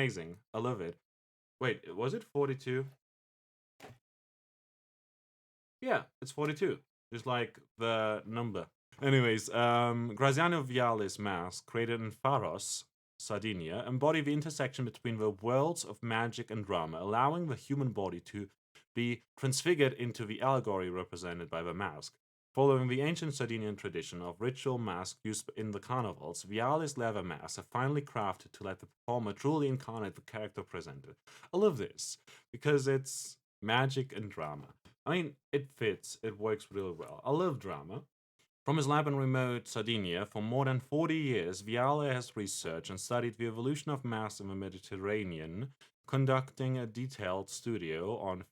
Amazing. I love it. Wait, was it 42? Yeah, it's 42. Just like the number. Anyways, Graziano Viale's mask, created in Faros, Sardinia, embody the intersection between the worlds of magic and drama, allowing the human body to be transfigured into the allegory represented by the mask. Following the ancient Sardinian tradition of ritual masks used in the carnivals, Viale's leather masks are finely crafted to let the performer truly incarnate the character presented. I love this because it's magic and drama. I mean, it fits, it works really well. I love drama. From his lab in remote Sardinia, for more than 40 years, Viale has researched and studied the evolution of masks in the Mediterranean, conducting a detailed studio on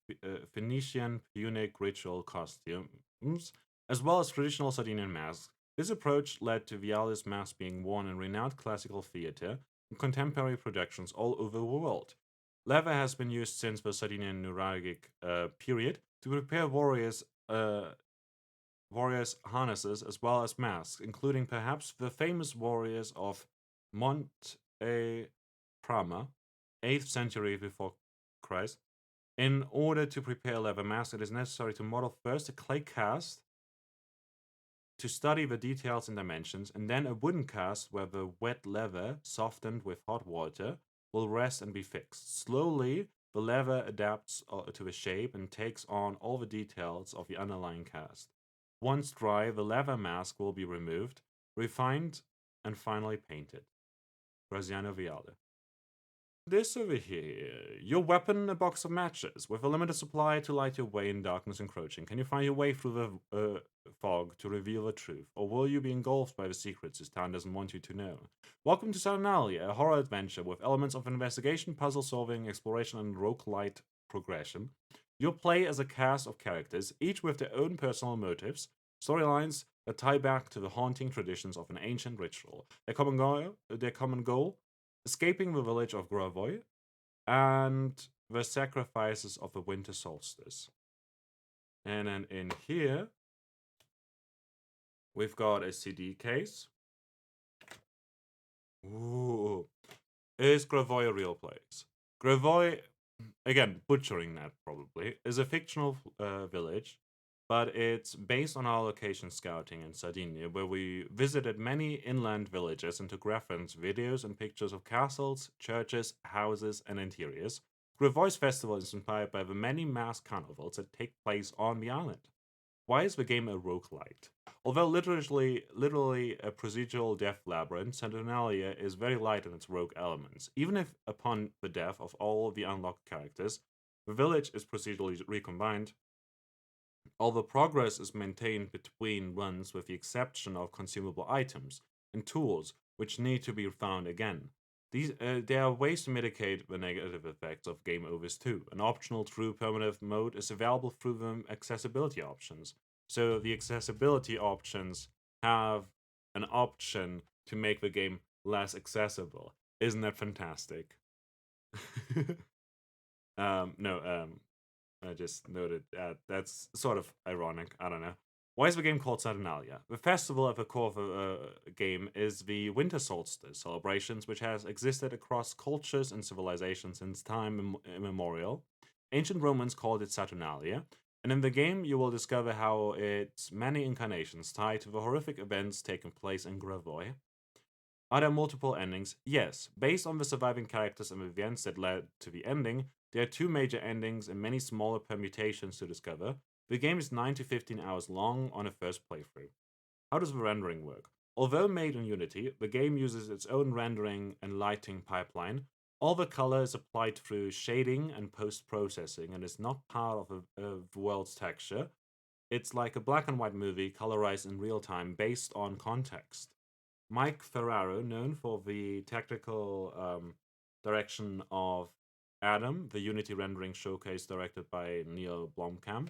Phoenician Punic ritual costumes, as well as traditional Sardinian masks. This approach led to Viale's mask being worn in renowned classical theatre and contemporary productions all over the world. Leather has been used since the Sardinian neuralgic period to prepare warriors' harnesses as well as masks, including perhaps the famous warriors of Monte Prama, 8th century before Christ. In order to prepare leather masks, it is necessary to model first a clay cast to study the details and dimensions, and then a wooden cast where the wet leather, softened with hot water, will rest and be fixed. Slowly, the leather adapts to the shape and takes on all the details of the underlying cast. Once dry, the leather mask will be removed, refined, and finally painted. Graziano Viale. This over here, your weapon, a box of matches. With a limited supply to light your way in darkness encroaching, can you find your way through the fog to reveal the truth? Or will you be engulfed by the secrets this town doesn't want you to know? Welcome to Saturnalia, a horror adventure with elements of investigation, puzzle solving, exploration, and roguelite progression. You'll play as a cast of characters, each with their own personal motives, storylines that tie back to the haunting traditions of an ancient ritual. Their common goal, escaping the village of Gravoy, and the sacrifices of the winter solstice. And then in here, we've got a CD case. Ooh. Is Gravoy a real place? Gravoy, again, butchering that probably, is a fictional village, but it's based on our location scouting in Sardinia, where we visited many inland villages and took reference videos and pictures of castles, churches, houses, and interiors. Gravoy's festival is inspired by the many mass carnivals that take place on the island. Why is the game a roguelite? Although literally a procedural death labyrinth, Saturnalia is very light in its rogue elements. Even if, upon the death of all the unlocked characters, the village is procedurally recombined, all the progress is maintained between runs with the exception of consumable items and tools, which need to be found again. There are ways to mitigate the negative effects of game overs too. An optional true permanent mode is available through the accessibility options. So the accessibility options have an option to make the game less accessible. Isn't that fantastic? No, I just noted that that's sort of ironic. I don't know. Why is the game called Saturnalia? The festival at the core of the game is the winter solstice celebrations, which has existed across cultures and civilizations since time immemorial. Ancient Romans called it Saturnalia, and in the game you will discover how its many incarnations tie to the horrific events taking place in Gravoy. Are there multiple endings? Yes. Based on the surviving characters and events that led to the ending, there are two major endings and many smaller permutations to discover. The game is 9 to 15 hours long on a first playthrough. How does the rendering work? Although made in Unity, the game uses its own rendering and lighting pipeline. All the color is applied through shading and post processing and is not part of the world's texture. It's like a black and white movie colorized in real time based on context. Mike Ferraro, known for the technical direction of Adam, the Unity rendering showcase directed by Neil Blomkamp,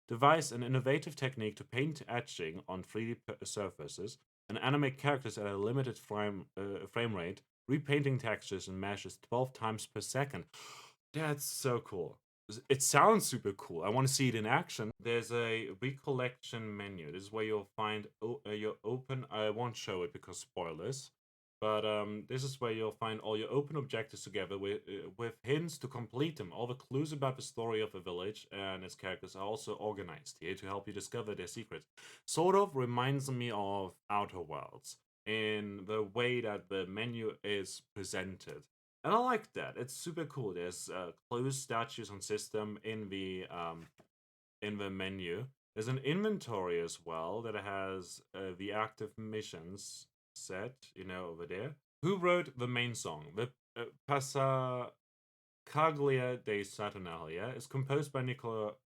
devised an innovative technique to paint etching on 3D surfaces and animate characters at a limited frame rate, repainting textures and meshes 12 times per second. That's so cool. It sounds super cool. I want to see it in action. There's a recollection menu. This is where you'll find your open. I won't show it because spoilers. But this is where you'll find all your open objectives together with hints to complete them. All the clues about the story of the village and its characters are also organized here to help you discover their secrets. Sort of reminds me of Outer Worlds in the way that the menu is presented. And I like that. It's super cool. There's clues, statues, and system in the menu. There's an inventory as well that has the active missions set, over there. Who wrote the main song? The Passacaglia de Saturnalia is composed by Nicolo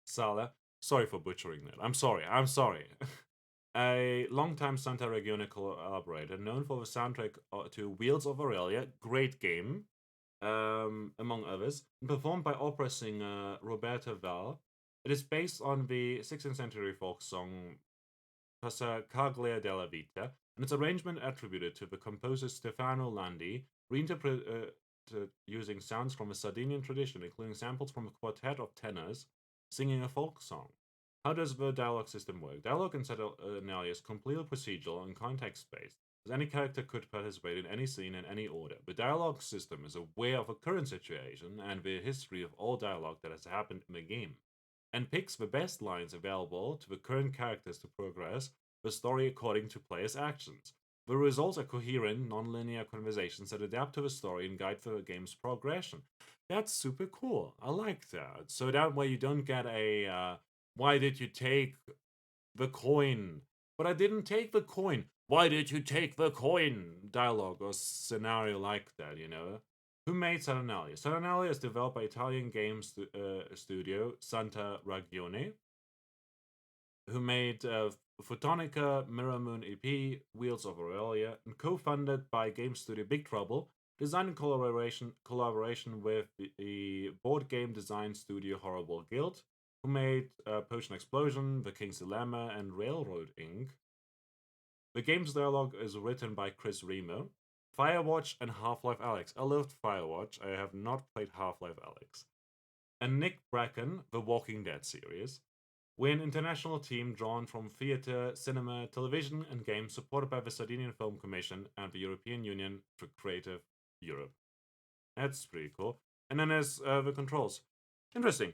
Sala. Sorry for butchering that. I'm sorry. I'm sorry. A longtime Santa Regione collaborator, known for the soundtrack to Wheels of Aurelia, great game, among others, and performed by opera singer Roberta Val. It is based on the 16th century folk song Passacaglia della Vita, and its arrangement attributed to the composer Stefano Landi, reinterpreted using sounds from a Sardinian tradition, including samples from a quartet of tenors singing a folk song. How does the dialogue system work? Dialogue in Saturnalia is completely procedural and context-based, as any character could participate in any scene in any order. The dialogue system is aware of a current situation and the history of all dialogue that has happened in the game, and picks the best lines available to the current characters to progress the story according to players' actions. The results are coherent, non-linear conversations that adapt to the story and guide the game's progression. That's super cool. I like that. So that way you don't get a why did you take the coin? But I didn't take the coin. Why did you take the coin? Dialogue or scenario like that. Who made Saturnalia? Saturnalia is developed by Italian game studio Santa Ragione, who made Photonica, Mirror Moon EP, Wheels of Aurelia, and co-funded by game studio Big Trouble, designed in collaboration with the board game design studio Horrible Guild, who made Potion Explosion, The King's Dilemma, and Railroad Inc. The game's dialogue is written by Chris Remo. Firewatch and Half-Life Alyx. I loved Firewatch. I have not played Half-Life Alyx. And Nick Bracken, The Walking Dead series. We're an international team drawn from theatre, cinema, television, and games, supported by the Sardinian Film Commission and the European Union for Creative Europe. That's pretty cool. And then there's the controls. Interesting.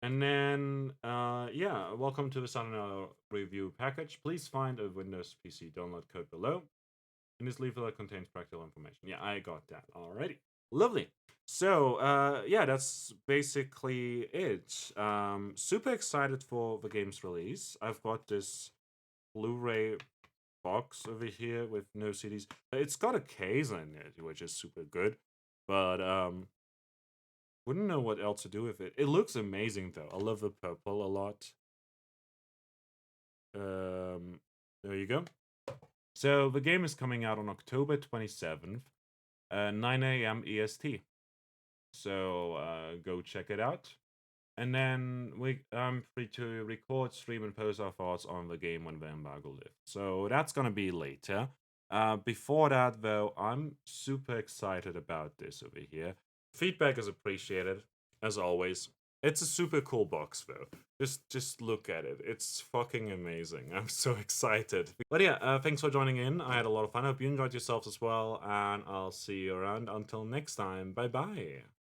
And then, yeah, welcome to the Saturnalia review package. Please find a Windows PC download code below. And this leaflet contains practical information. Yeah, I got that already. Lovely. So, yeah, that's basically it. Super excited for the game's release. I've got this Blu-ray box over here with no CDs. It's got a case in it, which is super good. But wouldn't know what else to do with it. It looks amazing though. I love the purple a lot. There you go. So the game is coming out on October 27th, 9 a.m. EST. So go check it out. And then I'm free to record, stream, and post our thoughts on the game when the embargo lifts. So that's gonna be later. Before that, though, I'm super excited about this over here. Feedback is appreciated, as always. It's a super cool box, though. Just look at it. It's fucking amazing. I'm so excited. But yeah, thanks for joining in. I had a lot of fun. I hope you enjoyed yourselves as well, and I'll see you around. Until next time, bye bye.